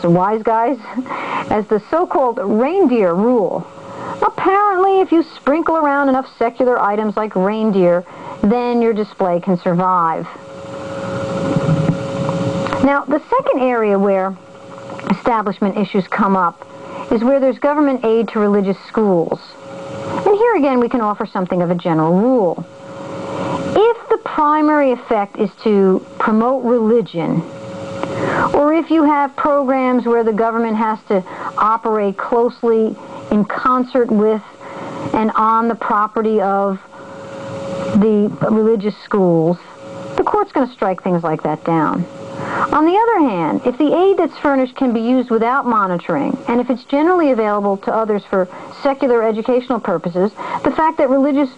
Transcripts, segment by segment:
some wise guys, as the so-called reindeer rule. Apparently, if you sprinkle around enough secular items like reindeer, then your display can survive. Now, the second area where establishment issues come up is where there's government aid to religious schools. And here again, we can offer something of a general rule. If the primary effect is to promote religion, or if you have programs where the government has to operate closely in concert with and on the property of the religious schools, the court's going to strike things like that down. On the other hand, if the aid that's furnished can be used without monitoring, and if it's generally available to others for secular educational purposes, the fact that religious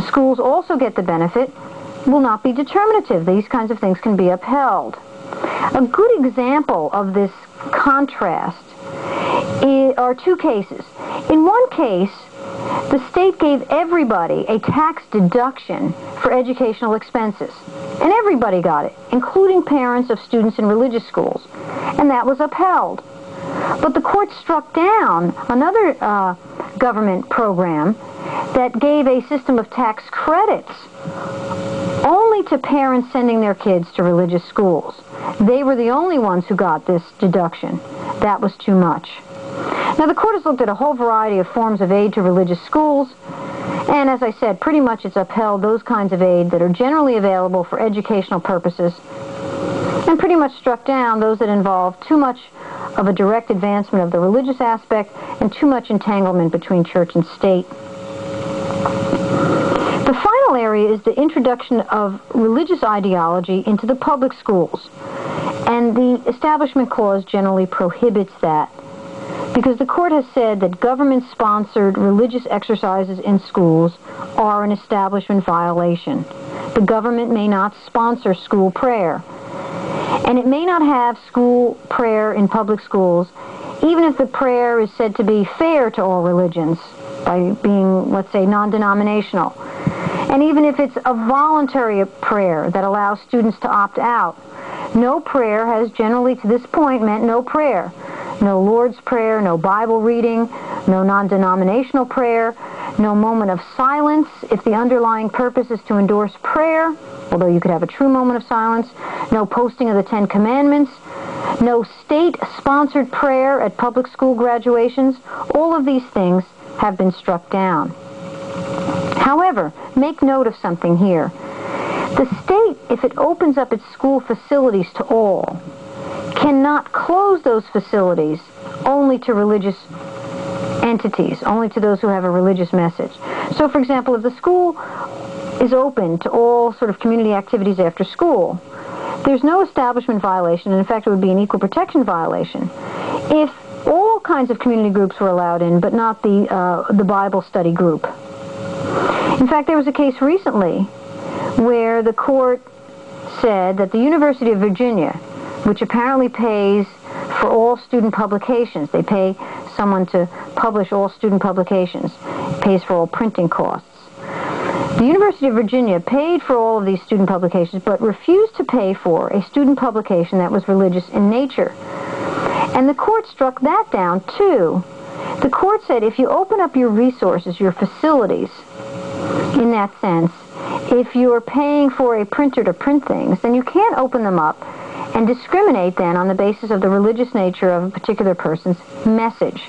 schools also get the benefit will not be determinative. These kinds of things can be upheld. A good example of this contrast are two cases. In one case, the state gave everybody a tax deduction for educational expenses. And everybody got it, including parents of students in religious schools. And that was upheld. But the court struck down another government program that gave a system of tax credits only to parents sending their kids to religious schools. They were the only ones who got this deduction. That was too much. Now, the court has looked at a whole variety of forms of aid to religious schools, and as I said, pretty much it's upheld those kinds of aid that are generally available for educational purposes, and pretty much struck down those that involve too much of a direct advancement of the religious aspect and too much entanglement between church and state. The final area is the introduction of religious ideology into the public schools, and the Establishment Clause generally prohibits that, because the court has said that government-sponsored religious exercises in schools are an establishment violation. The government may not sponsor school prayer, and it may not have school prayer in public schools, even if the prayer is said to be fair to all religions, by being, let's say, non-denominational. And even if it's a voluntary prayer that allows students to opt out, no prayer has generally to this point meant no prayer. No Lord's Prayer, no Bible reading, no non-denominational prayer, no moment of silence if the underlying purpose is to endorse prayer, although you could have a true moment of silence, no posting of the Ten Commandments, no state-sponsored prayer at public school graduations. All of these things have been struck down. However, make note of something here. The state, if it opens up its school facilities to all, cannot close those facilities only to religious entities, only to those who have a religious message. So, for example, if the school is open to all sort of community activities after school, there's no establishment violation, and in fact it would be an equal protection violation if all kinds of community groups were allowed in, but not the Bible study group. In fact, there was a case recently where the court said that the University of Virginia, which apparently pays for all student publications, they pay someone to publish all student publications, pays for all printing costs. The University of Virginia paid for all of these student publications, but refused to pay for a student publication that was religious in nature. And the court struck that down, too. The court said if you open up your resources, your facilities, in that sense, if you're paying for a printer to print things, then you can't open them up and discriminate then on the basis of the religious nature of a particular person's message.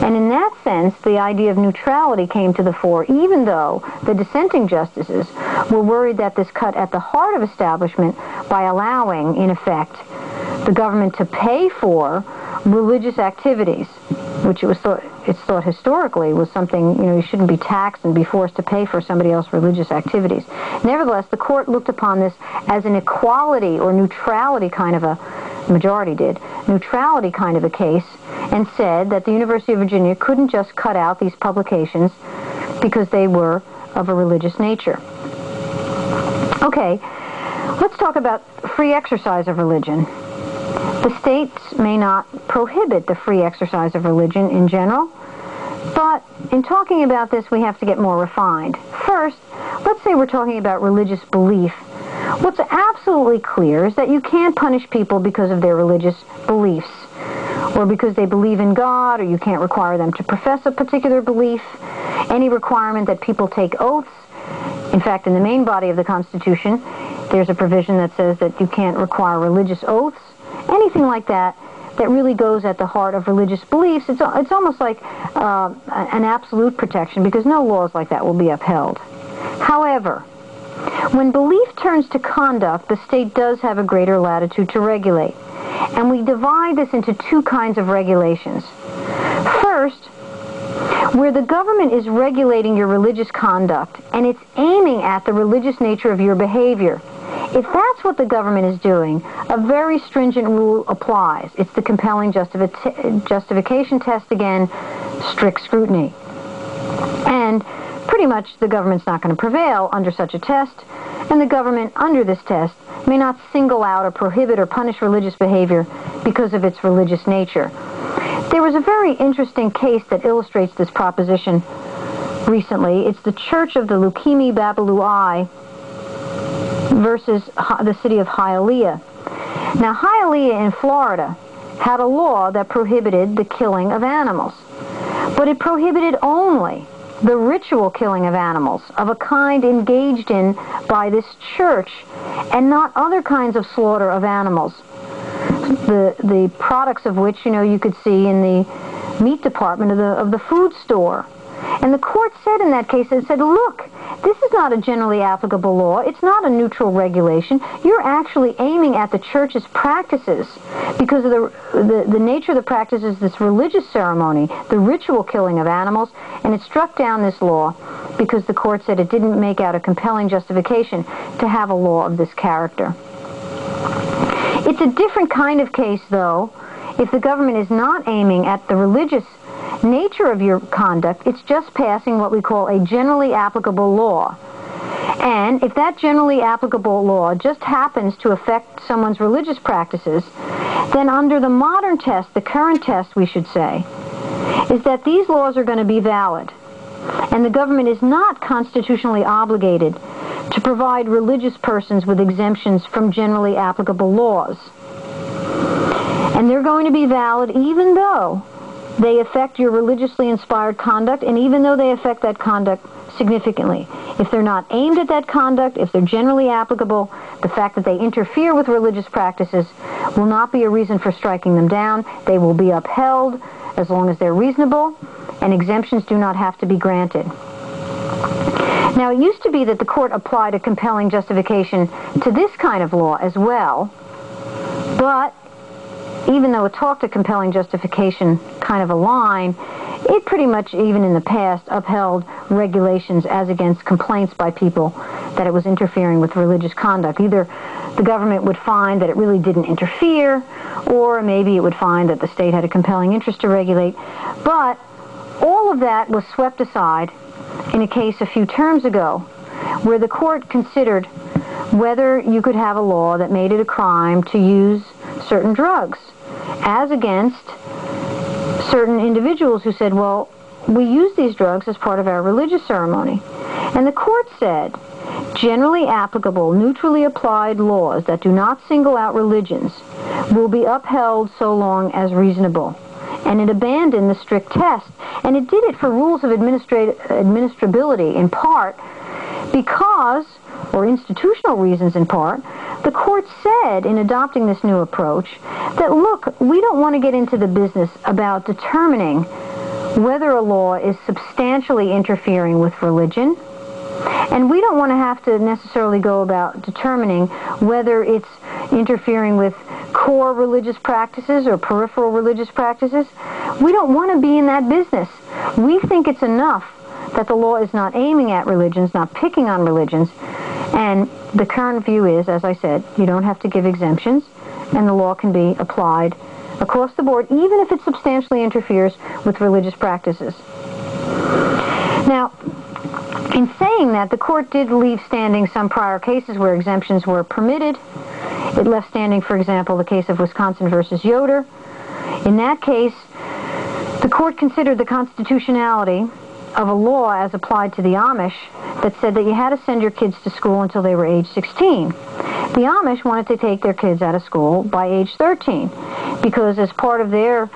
And in that sense, the idea of neutrality came to the fore, even though the dissenting justices were worried that this cut at the heart of establishment by allowing, in effect, the government to pay for religious activities, which it's thought historically was something, you shouldn't be taxed and be forced to pay for somebody else's religious activities. Nevertheless, the court looked upon this as an equality or neutrality kind of a, majority did, neutrality kind of a case, and said that the University of Virginia couldn't just cut out these publications because they were of a religious nature. Okay, let's talk about free exercise of religion. The states may not prohibit the free exercise of religion in general, but in talking about this, we have to get more refined. First, let's say we're talking about religious belief. What's absolutely clear is that you can't punish people because of their religious beliefs. or because they believe in God, or you can't require them to profess a particular belief. Any requirement that people take oaths. In fact, in the main body of the Constitution, there's a provision that says that you can't require religious oaths. Anything like that really goes at the heart of religious beliefs. It's almost like an absolute protection, because no laws like that will be upheld. However, when belief turns to conduct, the state does have a greater latitude to regulate. And we divide this into two kinds of regulations. First, where the government is regulating your religious conduct and it's aiming at the religious nature of your behavior. If that's what the government is doing, a very stringent rule applies. It's the compelling justification test again, strict scrutiny. And pretty much the government's not going to prevail under such a test, and the government under this test may not single out or prohibit or punish religious behavior because of its religious nature. There was a very interesting case that illustrates this proposition recently. It's the Church of the Lukemi Babalui versus the city of Hialeah. Now, Hialeah in Florida had a law that prohibited the killing of animals, but it prohibited only the ritual killing of animals of a kind engaged in by this church, and not other kinds of slaughter of animals, the products of which, you could see in the meat department of the food store. And the court said in that case, it said, look, this is not a generally applicable law. It's not a neutral regulation. You're actually aiming at the church's practices because of the nature of the practice is this religious ceremony, the ritual killing of animals, and it struck down this law because the court said it didn't make out a compelling justification to have a law of this character. It's a different kind of case, though, if the government is not aiming at the religious nature of your conduct. It's just passing what we call a generally applicable law. And if that generally applicable law just happens to affect someone's religious practices, then under the modern test, the current test, we should say, is that these laws are going to be valid. And the government is not constitutionally obligated to provide religious persons with exemptions from generally applicable laws. And they're going to be valid even though they affect your religiously inspired conduct, and even though they affect that conduct significantly. If they're not aimed at that conduct, if they're generally applicable, the fact that they interfere with religious practices will not be a reason for striking them down. They will be upheld as long as they're reasonable, and exemptions do not have to be granted. Now, it used to be that the court applied a compelling justification to this kind of law as well, but even though it talked a compelling justification kind of a line, it pretty much, even in the past, upheld regulations as against complaints by people that it was interfering with religious conduct. Either the government would find that it really didn't interfere, or maybe it would find that the state had a compelling interest to regulate. But all of that was swept aside in a case a few terms ago where the court considered whether you could have a law that made it a crime to use certain drugs, as against certain individuals who said, well, we use these drugs as part of our religious ceremony. And the court said, generally applicable, neutrally applied laws that do not single out religions will be upheld so long as reasonable. And it abandoned the strict test. And it did it for rules of administrability in part because, or institutional reasons in part, the court said in adopting this new approach that, look, we don't want to get into the business about determining whether a law is substantially interfering with religion, and we don't want to have to necessarily go about determining whether it's interfering with core religious practices or peripheral religious practices. We don't want to be in that business. We think it's enough that the law is not aiming at religions, not picking on religions, and the current view is, as I said, you don't have to give exemptions, and the law can be applied across the board, even if it substantially interferes with religious practices. Now, in saying that, the court did leave standing some prior cases where exemptions were permitted. It left standing, for example, the case of Wisconsin versus Yoder. In that case, the court considered the constitutionality of a law as applied to the Amish that said that you had to send your kids to school until they were age 16. The Amish wanted to take their kids out of school by age 13 because as part of their